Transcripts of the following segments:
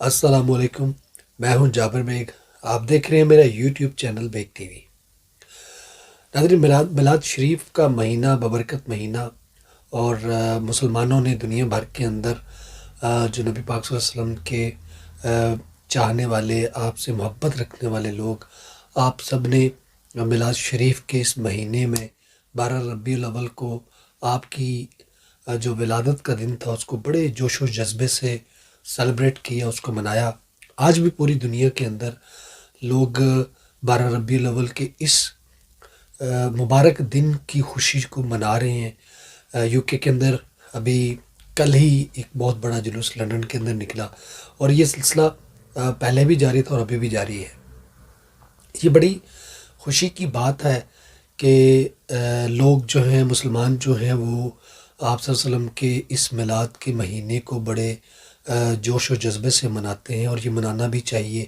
السلام علیکم، میں ہوں جابر بیگ۔ آپ دیکھ رہے ہیں میرا یوٹیوب چینل بیگ ٹی وی۔ ناظرین، میلاد شریف کا مہینہ ببرکت مہینہ، اور مسلمانوں نے دنیا بھر کے اندر جو نبی پاک صلی اللہ علیہ وسلم کے چاہنے والے، آپ سے محبت رکھنے والے لوگ، آپ سب نے میلاد شریف کے اس مہینے میں 12 ربیع الاول کو آپ کی جو ولادت کا دن تھا اس کو بڑے جوش و جذبے سے سیلیبریٹ کیا، اس کو منایا۔ آج بھی پوری دنیا کے اندر لوگ 12 ربیع الاول کے اس مبارک دن کی خوشی کو منا رہے ہیں۔ یو کے اندر ابھی کل ہی ایک بہت بڑا جلوس لندن کے اندر نکلا، اور یہ سلسلہ پہلے بھی جاری تھا اور ابھی بھی جاری ہے۔ یہ بڑی خوشی کی بات ہے کہ لوگ جو ہیں، مسلمان جو ہیں، وہ آپ صلی اللہ علیہ وسلم کے اس میلاد کے مہینے کو بڑے جوش و جذبے سے مناتے ہیں، اور یہ منانا بھی چاہیے۔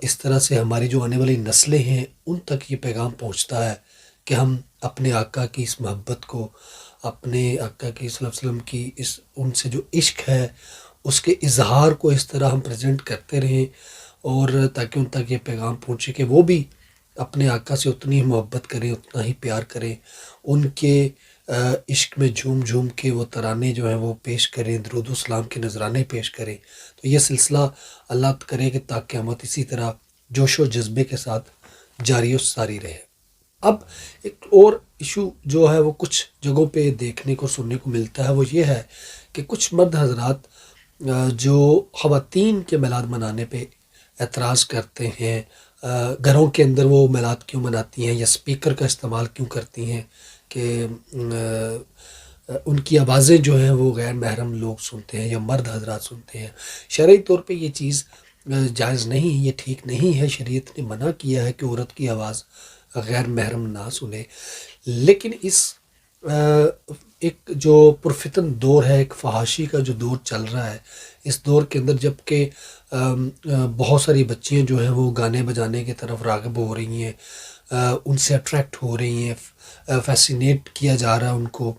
اس طرح سے ہماری جو آنے والی نسلیں ہیں ان تک یہ پیغام پہنچتا ہے کہ ہم اپنے آقا کی اس محبت کو، اپنے آقا کی صلی اللہ علیہ وسلم کی ان سے جو عشق ہے اس کے اظہار کو اس طرح ہم پریزنٹ کرتے رہیں، اور تاکہ ان تک یہ پیغام پہنچے کہ وہ بھی اپنے آقا سے اتنی ہی محبت کریں، اتنا ہی پیار کریں، ان کے عشق میں جھوم جھوم کے وہ ترانے جو ہیں وہ پیش کریں، درود و سلام کے نذرانے پیش کریں۔ تو یہ سلسلہ اللہ کرے کہ تا قیامت اسی طرح جوش و جذبے کے ساتھ جاری و ساری رہے۔ اب ایک اور ایشو جو ہے وہ کچھ جگہوں پہ دیکھنے کو سننے کو ملتا ہے، وہ یہ ہے کہ کچھ مرد حضرات جو خواتین کے میلاد منانے پہ اعتراض کرتے ہیں، گھروں کے اندر وہ میلاد کیوں مناتی ہیں یا اسپیکر کا استعمال کیوں کرتی ہیں کہ ان کی آوازیں جو ہیں وہ غیر محرم لوگ سنتے ہیں یا مرد حضرات سنتے ہیں۔ شرعی طور پہ یہ چیز جائز نہیں، یہ ٹھیک نہیں ہے۔ شریعت نے منع کیا ہے کہ عورت کی آواز غیر محرم نہ سنے، لیکن اس ایک جو پرفتن دور ہے، ایک فحاشی کا جو دور چل رہا ہے، اس دور کے اندر جب کہ بہت ساری بچیاں جو ہیں وہ گانے بجانے کی طرف راغب ہو رہی ہیں، ان سے اٹریکٹ ہو رہی ہیں، فیسینیٹ کیا جا رہا ہے ان کو،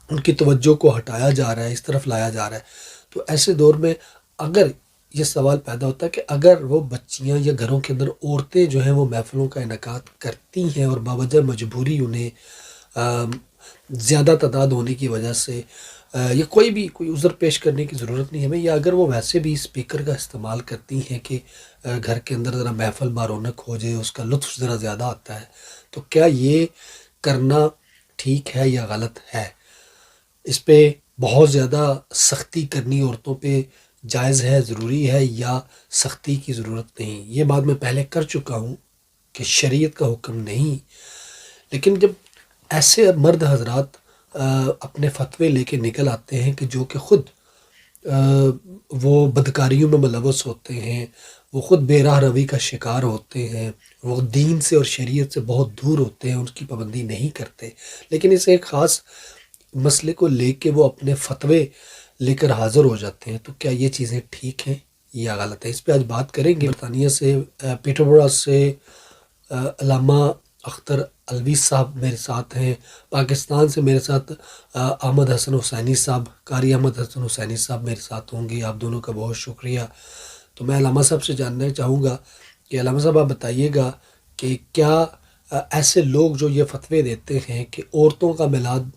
ان کی توجہ کو ہٹایا جا رہا ہے، اس طرف لایا جا رہا ہے، تو ایسے دور میں اگر یہ سوال پیدا ہوتا ہے کہ اگر وہ بچیاں یا گھروں کے اندر عورتیں جو ہیں وہ محفلوں کا انعقاد کرتی ہیں اور باوجہ مجبوری انہیں زیادہ تعداد ہونے کی وجہ سے یا کوئی عذر پیش کرنے کی ضرورت نہیں ہمیں، یا اگر وہ ویسے بھی اسپیکر کا استعمال کرتی ہیں کہ گھر کے اندر ذرا محفل بارونق ہو جائے، اس کا لطف ذرا زیادہ آتا ہے، تو کیا یہ کرنا ٹھیک ہے یا غلط ہے؟ اس پہ بہت زیادہ سختی کرنی عورتوں پہ جائز ہے، ضروری ہے، یا سختی کی ضرورت نہیں؟ یہ بات میں پہلے کر چکا ہوں کہ شریعت کا حکم نہیں، لیکن جب ایسے مرد حضرات اپنے فتوے لے کے نکل آتے ہیں کہ جو کہ خود وہ بدکاریوں میں ملوث ہوتے ہیں، وہ خود بے راہ روی کا شکار ہوتے ہیں، وہ دین سے اور شریعت سے بہت دور ہوتے ہیں، ان کی پابندی نہیں کرتے، لیکن اس ایک خاص مسئلے کو لے کے وہ اپنے فتوے لے کر حاضر ہو جاتے ہیں، تو کیا یہ چیزیں ٹھیک ہیں یا غلط ہیں؟ اس پہ آج بات کریں گے۔ برطانیہ سے پیٹربرا سے علامہ اختر الوی صاحب میرے ساتھ ہیں، پاکستان سے میرے ساتھ احمد حسن حسینی صاحب، قاری احمد حسن حسینی صاحب میرے ساتھ ہوں گے۔ آپ دونوں کا بہت شکریہ۔ تو میں علامہ صاحب سے جاننا چاہوں گا کہ علامہ صاحب آپ بتائیے گا کہ کیا ایسے لوگ جو یہ فتوے دیتے ہیں کہ عورتوں کا میلاد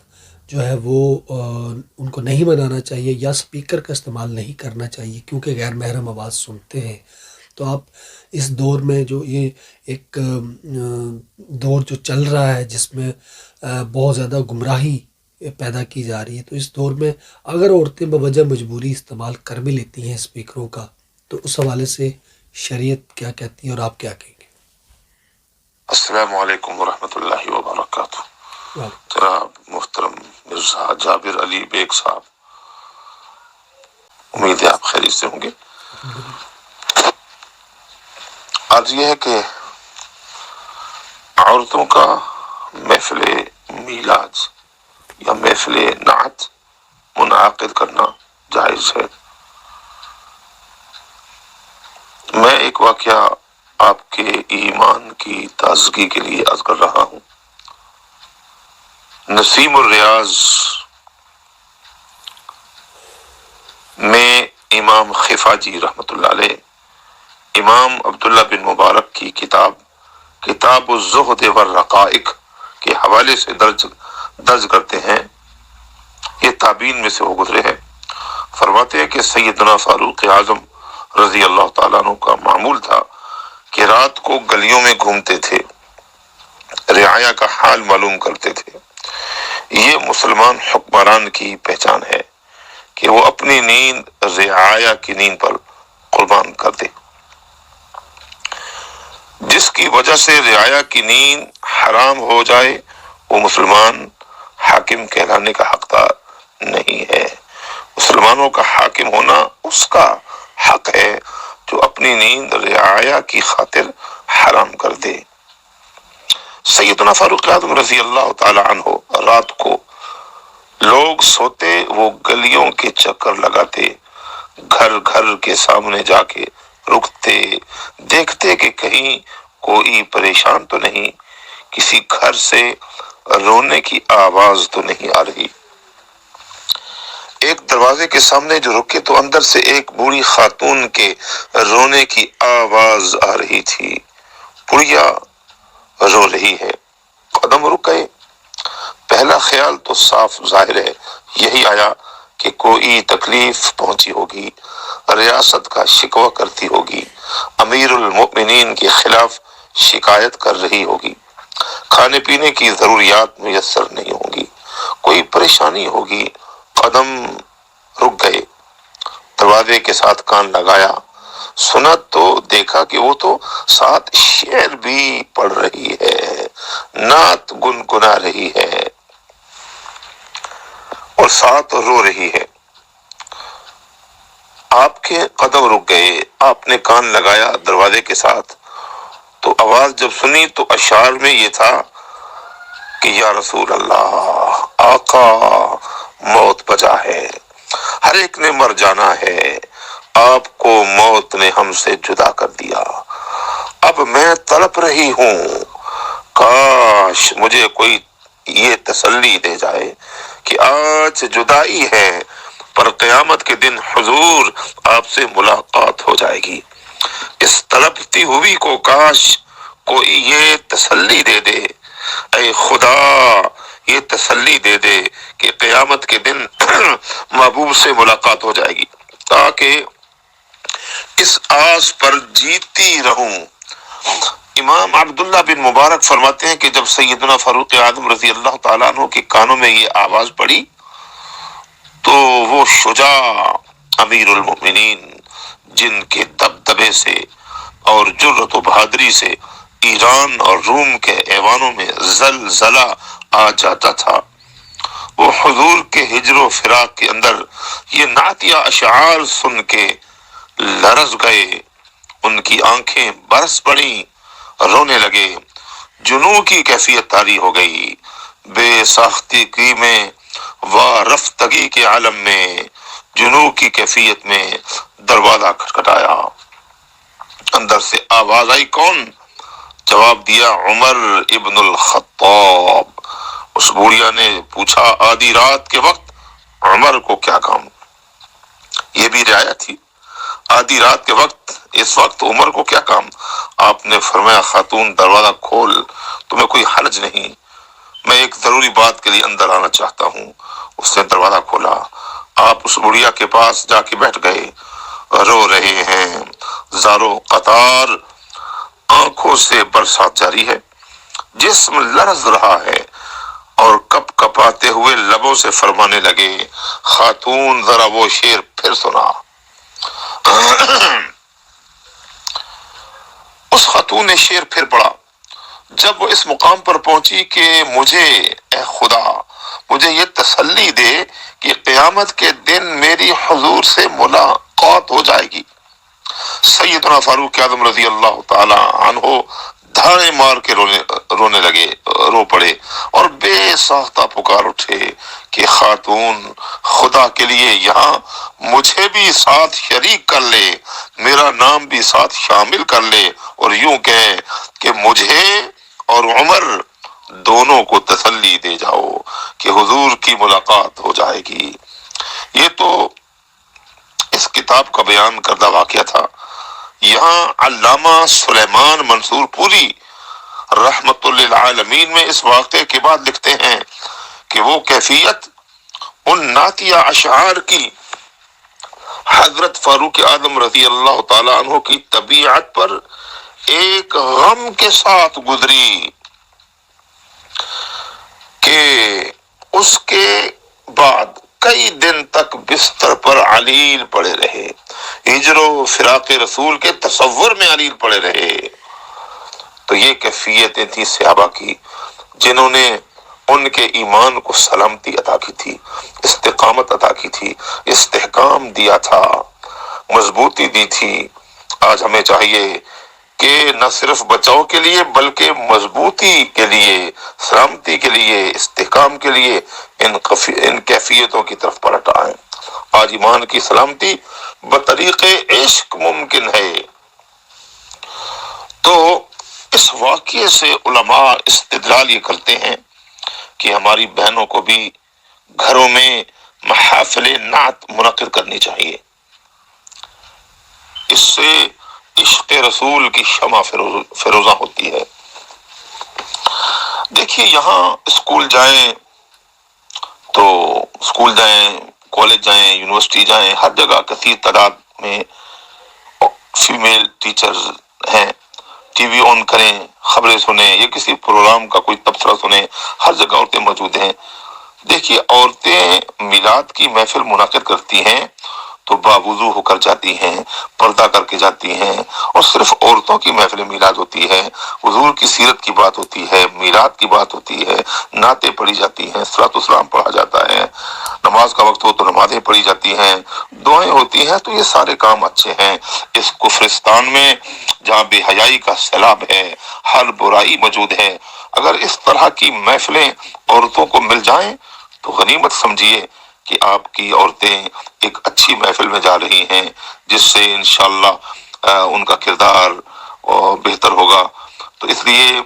جو ہے وہ ان کو نہیں منانا چاہیے یا سپیکر کا استعمال نہیں کرنا چاہیے کیونکہ غیر محرم آواز سنتے ہیں، تو آپ اس دور میں جو یہ ایک دور جو چل رہا ہے جس میں بہت زیادہ گمراہی پیدا کی جا رہی ہے، تو اس دور میں اگر عورتیں بوجہ مجبوری استعمال کر بھی لیتی ہیں اسپیکروں کا، تو اس حوالے سے شریعت کیا کہتی ہے اور آپ کیا کہیں گے؟ السلام علیکم ورحمۃ اللہ وبرکاتہ۔ وعلیکم جناب محترم مرزا جابر علی بیگ صاحب، امید ہے آپ خیریت سے ہوں گے۔ الحمدللہ۔ عرض یہ ہے کہ عورتوں کا محفل میلاد یا محفل نعت منعقد کرنا جائز ہے۔ میں ایک واقعہ آپ کے ایمان کی تازگی کے لیے عرض کر رہا ہوں۔ نسیم الریاض میں امام خفاجی رحمۃ اللہ علیہ امام عبداللہ بن مبارک کی کتاب الزہد والرقائق کے حوالے سے درج کرتے ہیں، یہ تابعین میں سے وہ گزرے ہیں، فرماتے ہیں کہ سیدنا فاروق اعظم رضی اللہ تعالیٰ عنہ کا معمول تھا کہ رات کو گلیوں میں گھومتے تھے، رعایا کا حال معلوم کرتے تھے۔ یہ مسلمان حکمران کی پہچان ہے کہ وہ اپنی نیند رعایا کی نیند پر قربان کر دے، جس کی وجہ سے رعایا کی نیند حرام ہو جائے وہ مسلمان حاکم کہلانے کا حقدار نہیں ہے۔ مسلمانوں کا حاکم ہونا اس کا حق ہے جو اپنی نیند رعایا کی خاطر حرام کر دے۔ سیدنا فاروق اعظم رضی اللہ تعالی عنہ رات کو لوگ سوتے وہ گلیوں کے چکر لگاتے، گھر گھر کے سامنے جا کے رکتے، دیکھتے کہ کہیں کوئی پریشان تو نہیں، کسی گھر سے رونے کی آواز تو نہیں آ رہی۔ ایک دروازے کے سامنے جو رکے تو اندر سے ایک بوڑھی خاتون کے رونے کی آواز آ رہی تھی، بڑھیا رو رہی ہے۔ قدم رک گئے۔ پہلا خیال تو صاف ظاہر ہے یہی آیا کہ کوئی تکلیف پہنچی ہوگی، ریاست کا شکوہ کرتی ہوگی، امیر المؤمنین کے خلاف شکایت کر رہی ہوگی، کھانے پینے کی ضروریات میسر نہیں ہوں گی، کوئی پریشانی ہوگی۔ قدم رک گئے، دروازے کے ساتھ کان لگایا، سنا تو دیکھا کہ وہ تو ساتھ شعر بھی پڑھ رہی ہے، نعت گنگنا رہی ہے اور ساتھ رو رہی ہے۔ آپ کے قدم رک گئے، آپ نے کان لگایا دروازے کے ساتھ، تو آواز جب سنی تو اشعار میں یہ تھا کہ یا رسول اللہ، آقا موت بجا ہے، ہر ایک نے مر جانا ہے، آپ کو موت نے ہم سے جدا کر دیا، اب میں تڑپ رہی ہوں، کاش مجھے کوئی یہ تسلی دے جائے کہ آج جدائی ہے پر قیامت کے دن حضور آپ سے ملاقات ہو جائے گی۔ اس تڑپتی ہوئی کو کاش کوئی یہ تسلی دے دے، اے خدا یہ تسلی دے دے کہ قیامت کے دن محبوب سے ملاقات ہو جائے گی، تاکہ اس آس پر جیتی رہوں۔ امام عبداللہ بن مبارک فرماتے ہیں کہ جب سیدنا فاروق اعظم رضی اللہ تعالیٰ عنہ کے کانوں میں یہ آواز پڑی تو وہ شجاع امیر المؤمنین جن کے دبدبے سے اور جرأت و بہادری سے ایران اور روم کے ایوانوں میں زلزلہ آ جاتا تھا، وہ حضور کے ہجر و فراق کے اندر یہ نعتیہ اشعار سن کے لرز گئے، ان کی آنکھیں برس پڑیں، رونے لگے، جنوں کی کیفیت طاری ہو گئی، بے ساختگی میں و رفتگی کے عالم میں جنوں کی کیفیت میں دروازہ کھٹکھٹایا، اندر سے آواز آئی، کون؟ جواب دیا، عمر ابن الخطاب۔ اس بوڑھیا نے پوچھا، آدھی رات کے وقت عمر کو کیا کام؟ یہ بھی رعایت تھی، آدھی رات کے وقت اس وقت عمر کو کیا کام؟ آپ نے فرمایا، خاتون دروازہ کھول، تمہیں کوئی حرج نہیں، میں ایک ضروری بات کے لیے اندر آنا چاہتا ہوں۔ اس نے دروازہ کھولا، آپ اس بڑھیا کے پاس جا کے بیٹھ گئے، رو رہے ہیں، زارو قطار آنکھوں سے برسات جاری ہے، جسم لرز رہا ہے، اور کپ کپاتے ہوئے لبوں سے فرمانے لگے، خاتون ذرا وہ شعر پھر سنا۔ اس خاتون نے شعر پھر پڑھا۔ جب وہ اس مقام پر پہنچی کہ مجھے اے خدا مجھے یہ تسلی دے کہ قیامت کے دن میری حضور سے ملاقات ہو جائے گی، سیدنا فاروق اعظم رضی اللہ تعالی عنہ دھاڑے مار کے رونے لگے، رو پڑے اور بے ساختہ پکار اٹھے کہ خاتون خدا کے لیے یہاں مجھے بھی ساتھ شریک کر لے، میرا نام بھی ساتھ شامل کر لے، اور یوں کہے کہ مجھے اور عمر دونوں کو تسلی دے جاؤ کہ حضور کی ملاقات ہو جائے گی۔ یہ تو اس کتاب کا بیان کردہ واقعہ تھا۔ یہاں علامہ سلیمان منصور پوری رحمت للعالمین میں اس واقعے کے بعد لکھتے ہیں کہ وہ کیفیت ان نعتیہ اشعار کی حضرت فاروق اعظم رضی اللہ تعالی عنہ کی طبیعت پر ایک غم کے ساتھ گزری کہ اس کے بعد کئی دن تک بستر پر علیل پڑے رہے، ہجر و فراق رسول کے تصور میں علیل پڑے رہے۔ تو یہ کیفیتیں تھی صحابہ کی، جنہوں نے ان کے ایمان کو سلامتی عطا کی تھی، استقامت عطا کی تھی، استحکام دیا تھا، مضبوطی دی تھی۔ آج ہمیں چاہیے کہ نہ صرف بچاؤ کے لیے بلکہ مضبوطی کے لیے، سلامتی کے لیے، استحکام کے لیے ان کیفیتوں کی طرف پلٹ آئیں۔ آج ایمان کی سلامتی بطریق عشق ممکن ہے۔ تو اس واقعے سے علماء استدلال یہ کرتے ہیں کہ ہماری بہنوں کو بھی گھروں میں محافل نعت منعقد کرنی چاہیے، اس سے عشق رسول کی شمع فروزہ ہوتی ہے۔ دیکھیے یہاں اسکول جائیں تو اسکول جائیں، کالج جائیں، یونیورسٹی جائیں، ہر جگہ کثیر تعداد میں فیمیل ٹیچرز ہیں۔ ٹی وی آن کریں، خبریں سنیں یا کسی پروگرام کا کوئی تبصرہ سنیں، ہر جگہ عورتیں موجود ہیں۔ دیکھیے عورتیں میلاد کی محفل منعقد کرتی ہیں تو باوضو ہو کر جاتی ہیں، پردہ کر کے جاتی ہیں، اور صرف عورتوں کی محفل میلاد ہوتی ہے، حضور کی سیرت کی بات ہوتی ہے، میلاد کی بات ہوتی ہے، نعتیں پڑھی جاتی ہیں، صلاۃ والسلام پڑھا جاتا ہے، نماز کا وقت ہو تو نمازیں پڑھی جاتی ہیں، دعائیں ہوتی ہیں۔ تو یہ سارے کام اچھے ہیں۔ اس کفرستان میں جہاں بے حیائی کا سیلاب ہے، ہر برائی موجود ہے، اگر اس طرح کی محفلیں عورتوں کو مل جائیں تو غنیمت سمجھیے کہ آپ کی عورتیں ایک اچھی محفل میں جا رہی ہیں، جس سے انشاءاللہ ان کا کردار بہتر ہوگا۔ تو اس لیے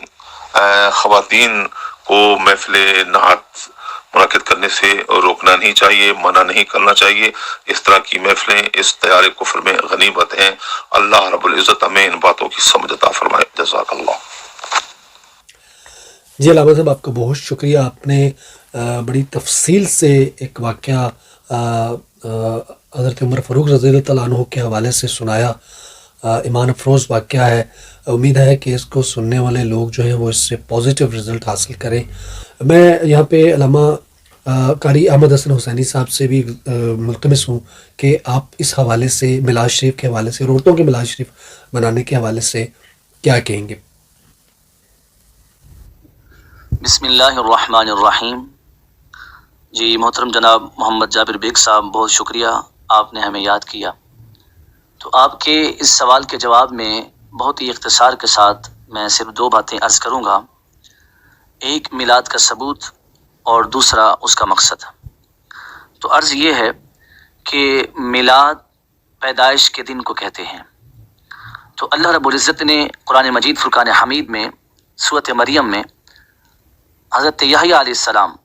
خواتین کو محفل نعت منعقد کرنے سے روکنا نہیں چاہیے، منع نہیں کرنا چاہیے۔ اس طرح کی محفلیں اس تیار کفر میں غنیمت ہیں۔ اللہ رب العزت ہمیں ان باتوں کی سمجھ عطا فرمائے۔ جزاک اللہ۔ جی علامہ صاحب، آپ کا بہت شکریہ، آپ نے بڑی تفصیل سے ایک واقعہ حضرت عمر فاروق رضی اللہ تعالیٰ عنہ کے حوالے سے سنایا۔ ایمان افروز واقعہ ہے۔ امید ہے کہ اس کو سننے والے لوگ جو ہیں وہ اس سے پازیٹیو رزلٹ حاصل کریں۔ میں یہاں پہ علامہ قاری احمد حسن حسینی صاحب سے بھی ملتمس ہوں کہ آپ اس حوالے سے، میلاد شریف کے حوالے سے، عورتوں کے میلاد شریف منانے کے حوالے سے کیا کہیں گے؟ بسم اللہ الرحمن الرحیم۔ جی محترم جناب محمد جابر بیگ صاحب، بہت شکریہ، آپ نے ہمیں یاد کیا۔ تو آپ کے اس سوال کے جواب میں بہت ہی اختصار کے ساتھ میں صرف دو باتیں عرض کروں گا۔ ایک میلاد کا ثبوت اور دوسرا اس کا مقصد۔ تو عرض یہ ہے کہ میلاد پیدائش کے دن کو کہتے ہیں۔ تو اللہ رب العزت نے قرآن مجید فرقان حمید میں سورۃ مریم میں حضرت یحییٰ علیہ السلام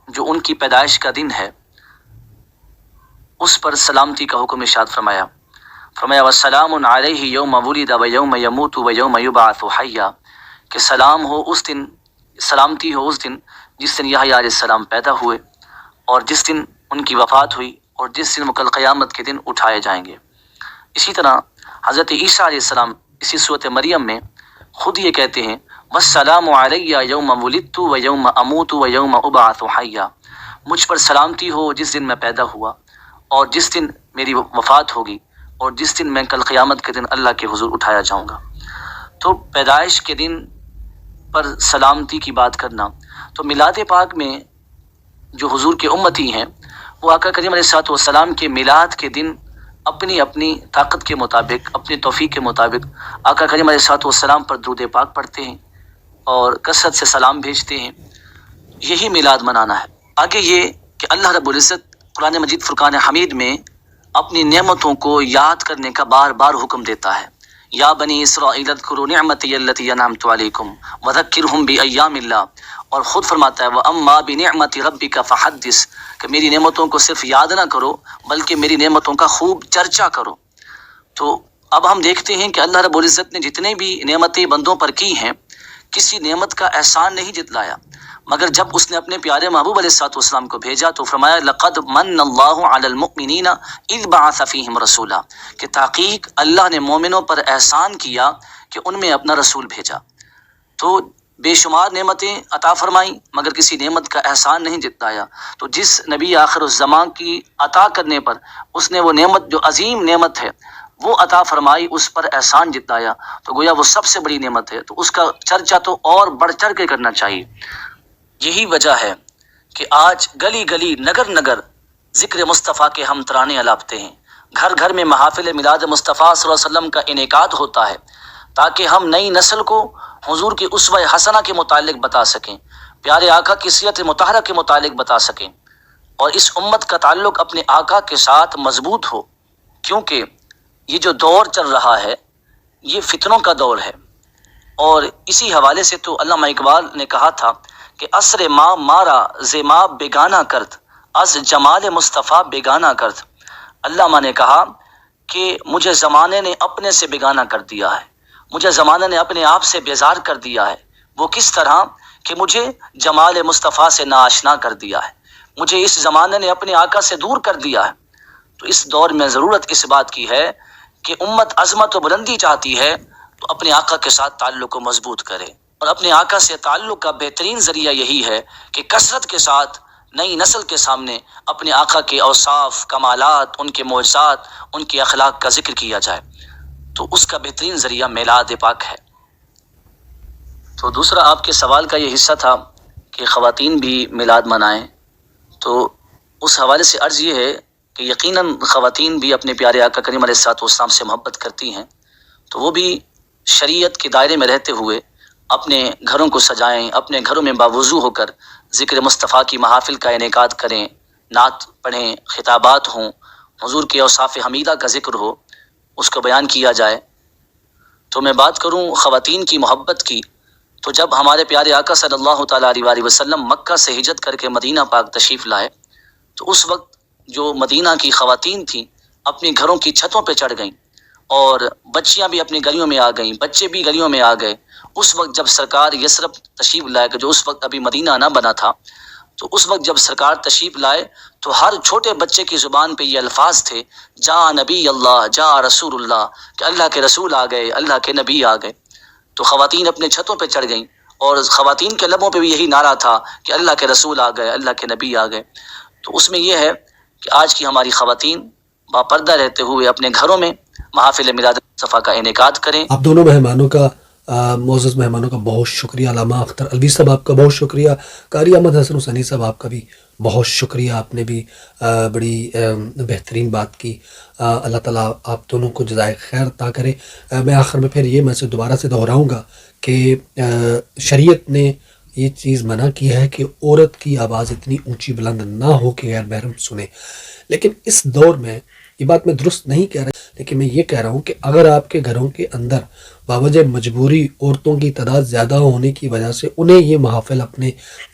جو ان کی پیدائش کا دن ہے، اس پر سلامتی کا حکم ارشاد فرمایا۔ وَسَلَامٌ عَلَيْهِ يَوْمَ وُلِدَ وَيَوْمَ يَمُوتُ وَيَوْمَ يُبْعَثُ حَيًّا، کہ سلام ہو اس دن، سلامتی ہو اس دن جس دن یحییٰ علیہ السلام پیدا ہوئے، اور جس دن ان کی وفات ہوئی، اور جس دن وہ کل قیامت کے دن اٹھائے جائیں گے۔ اسی طرح حضرت عیسیٰ علیہ السلام اسی سورۃ مریم میں خود یہ کہتے ہیں، وَالسَّلَامُ عَلَيَّ يَوْمَ وُلِدتُّ وَيَوْمَ أَمُوتُ وَيَوْمَ أُبْعَثُ حَيًّا، مجھ پر سلامتی ہو جس دن میں پیدا ہوا، اور جس دن میری وفات ہوگی، اور جس دن میں کل قیامت کے دن اللہ کے حضور اٹھایا جاؤں گا۔ تو پیدائش کے دن پر سلامتی کی بات کرنا، تو میلاد پاک میں جو حضور کے امتی ہیں وہ آقا کریم علیہ السلام کے میلاد کے دن اپنی اپنی طاقت کے مطابق، اپنی توفیق کے مطابق آقا کریم علیہ السلام پر درود پاک پڑھتے ہیں اور کثرت سے سلام بھیجتے ہیں۔ یہی میلاد منانا ہے۔ آگے یہ کہ اللہ رب العزت قرآن مجید فرقان حمید میں اپنی نعمتوں کو یاد کرنے کا بار بار حکم دیتا ہے۔ یا بنی اسرائیل اذکروا نعمتی التی انعمت علیکم وذکرہم بایام اللہ، اور خود فرماتا ہے وَأَمَّا بِنِعْمَةِ رَبِّكَ فَحَدِّثْ کہ میری نعمتوں کو صرف یاد نہ کرو بلکہ میری نعمتوں کا خوب چرچا کرو۔ تو اب ہم دیکھتے ہیں کہ اللہ رب العزت نے جتنے بھی نعمتیں بندوں پر کی ہیں کسی نعمت کا احسان نہیں جتلایا، مگر جب اس نے اپنے پیارے محبوب علیہ الصلوۃ والسلام کو بھیجا تو فرمایا لقد من اللہ علی المؤمنین اذ بعث فیہم رسولا کہ تحقیق اللہ نے مومنوں پر احسان کیا کہ ان میں اپنا رسول بھیجا۔ تو بے شمار نعمتیں عطا فرمائیں مگر کسی نعمت کا احسان نہیں جتلایا۔ تو جس نبی آخر الزمان کی عطا کرنے پر اس نے وہ نعمت جو عظیم نعمت ہے وہ عطا فرمائی، اس پر احسان جتلایا، تو گویا وہ سب سے بڑی نعمت ہے، تو اس کا چرچا تو اور بڑھ چڑھ کے کرنا چاہیے۔ یہی وجہ ہے کہ آج گلی گلی نگر نگر ذکر مصطفیٰ کے ہم ترانے الاپتے ہیں، گھر گھر میں محافل میلاد مصطفیٰ صلی اللہ علیہ وسلم کا انعقاد ہوتا ہے تاکہ ہم نئی نسل کو حضور کی اسوہ حسنہ کے متعلق بتا سکیں، پیارے آقا کی سیرت مطہرہ کے متعلق بتا سکیں، اور اس امت کا تعلق اپنے آقا کے ساتھ مضبوط ہو، کیونکہ یہ جو دور چل رہا ہے یہ فتنوں کا دور ہے۔ اور اسی حوالے سے تو علامہ اقبال نے کہا تھا کہ عصر ما مارا زما بیگانہ کرد از جمال مصطفیٰ بیگانہ کرد۔ علامہ نے کہا کہ مجھے زمانے نے اپنے سے بیگانہ کر دیا ہے، مجھے زمانے نے اپنے آپ سے بیزار کر دیا ہے۔ وہ کس طرح کہ مجھے جمال مصطفیٰ سے ناآشنا کر دیا ہے، مجھے اس زمانے نے اپنے آقا سے دور کر دیا ہے۔ تو اس دور میں ضرورت اس بات کی ہے کہ امت عظمت و بلندی چاہتی ہے تو اپنے آقا کے ساتھ تعلق کو مضبوط کرے، اور اپنے آقا سے تعلق کا بہترین ذریعہ یہی ہے کہ کثرت کے ساتھ نئی نسل کے سامنے اپنے آقا کے اوصاف، کمالات، ان کے معجزات، ان کے اخلاق کا ذکر کیا جائے، تو اس کا بہترین ذریعہ میلاد پاک ہے۔ تو دوسرا آپ کے سوال کا یہ حصہ تھا کہ خواتین بھی میلاد منائیں، تو اس حوالے سے عرض یہ ہے کہ یقیناً خواتین بھی اپنے پیارے آقا کریم علیہ الصلوۃ والسلام سے محبت کرتی ہیں، تو وہ بھی شریعت کے دائرے میں رہتے ہوئے اپنے گھروں کو سجائیں، اپنے گھروں میں باوضو ہو کر ذکر مصطفیٰ کی محافل کا انعقاد کریں، نعت پڑھیں، خطابات ہوں، حضور کے اوصاف حمیدہ کا ذکر ہو، اس کو بیان کیا جائے۔ تو میں بات کروں خواتین کی محبت کی، تو جب ہمارے پیارے آقا صلی اللہ تعالیٰ علیہ وآلہ وسلم مکہ سے ہجرت کر کے مدینہ پاک تشریف لائے تو اس وقت جو مدینہ کی خواتین تھیں اپنی گھروں کی چھتوں پہ چڑھ گئیں، اور بچیاں بھی اپنی گلیوں میں آ گئیں، بچے بھی گلیوں میں آ گئے۔ اس وقت جب سرکار یثرب تشریف لائے کہ جو اس وقت ابھی مدینہ نہ بنا تھا، تو اس وقت جب سرکار تشریف لائے تو ہر چھوٹے بچے کی زبان پہ یہ الفاظ تھے جا نبی اللہ، جا رسول اللہ، کہ اللہ کے رسول آ گئے، اللہ کے نبی آ گئے۔ تو خواتین اپنے چھتوں پہ چڑھ گئیں، اور خواتین کے لبوں پہ بھی یہی نعرہ تھا کہ اللہ کے رسول آ گئے، اللہ کے نبی آ گئے۔ تو اس میں یہ ہے کہ آج کی ہماری خواتین باپردہ رہتے ہوئے اپنے گھروں میں محافل میلاد مصطفیٰ کا انعقاد کریں۔ آپ دونوں مہمانوں کا معزز مہمانوں کا بہت شکریہ، علامہ اختر الوی صاحب آپ کا بہت شکریہ، قاری احمد حسن حسینی صاحب آپ کا بھی بہت شکریہ، آپ نے بھی بڑی بہترین بات کی۔ اللہ تعالیٰ آپ دونوں کو جزائے خیر عطا کرے۔ میں آخر میں پھر یہ میں دوبارہ سے دہراؤں گا کہ شریعت نے یہ چیز منع کی ہے کہ عورت کی آواز اتنی اونچی بلند نہ ہو کہ غیر محرم سنے، لیکن اس دور میں یہ بات میں درست نہیں کہہ رہا، لیکن میں یہ کہہ رہا ہوں کہ اگر آپ کے گھروں کے اندر باوجہ مجبوری عورتوں کی تعداد زیادہ ہونے کی وجہ سے انہیں یہ محافل اپنے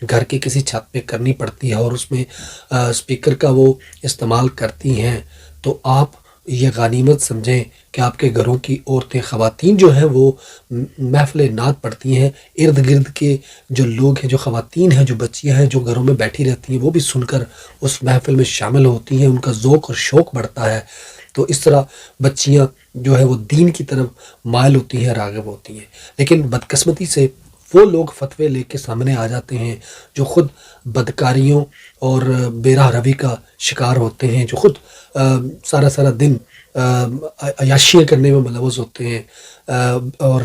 گھر کے کسی چھت پہ کرنی پڑتی ہے اور اس میں اسپیکر کا وہ استعمال کرتی ہیں، تو آپ یہ غنیمت سمجھیں کہ آپ کے گھروں کی عورتیں، خواتین جو ہیں وہ محفل نعت پڑھتی ہیں، ارد گرد کے جو لوگ ہیں، جو خواتین ہیں، جو بچیاں ہیں، جو گھروں میں بیٹھی رہتی ہیں، وہ بھی سن کر اس محفل میں شامل ہوتی ہیں، ان کا ذوق اور شوق بڑھتا ہے۔ تو اس طرح بچیاں جو ہے وہ دین کی طرف مائل ہوتی ہیں، راغب ہوتی ہیں۔ لیکن بدقسمتی سے وہ لوگ فتوے لے کے سامنے آ جاتے ہیں جو خود بدکاریوں اور بے راہ روی کا شکار ہوتے ہیں، جو خود سارا دن عیاشیاں کرنے میں ملوث ہوتے ہیں اور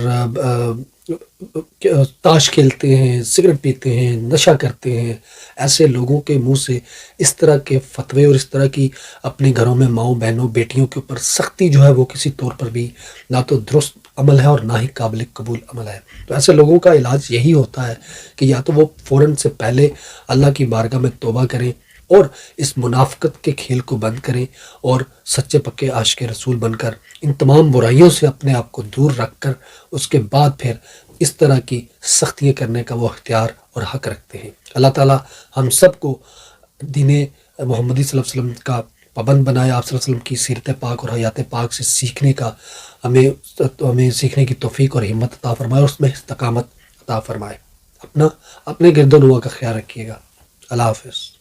تاش کھیلتے ہیں، سگریٹ پیتے ہیں، نشہ کرتے ہیں۔ ایسے لوگوں کے منہ سے اس طرح کے فتوے اور اس طرح کی اپنے گھروں میں ماؤں بہنوں بیٹیوں کے اوپر سختی جو ہے وہ کسی طور پر بھی نہ تو درست عمل ہے اور نہ ہی قابل قبول عمل ہے۔ تو ایسے لوگوں کا علاج یہی ہوتا ہے کہ یا تو وہ فوراً سے پہلے اللہ کی بارگاہ میں توبہ کریں اور اس منافقت کے کھیل کو بند کریں، اور سچے پکے عاشق رسول بن کر ان تمام برائیوں سے اپنے آپ کو دور رکھ کر اس کے بعد پھر اس طرح کی سختیاں کرنے کا وہ اختیار اور حق رکھتے ہیں۔ اللہ تعالیٰ ہم سب کو دین محمدی صلی اللہ علیہ وسلم کا پابند بنائے، آپ صلی اللہ علیہ وسلم کی سیرت پاک اور حیات پاک سے سیکھنے کا ہمیں سیکھنے کی توفیق اور ہمت عطا فرمائے، اور اس میں استقامت عطا فرمائے۔ اپنے گرد و نواح کا خیال رکھیے گا۔ اللہ حافظ۔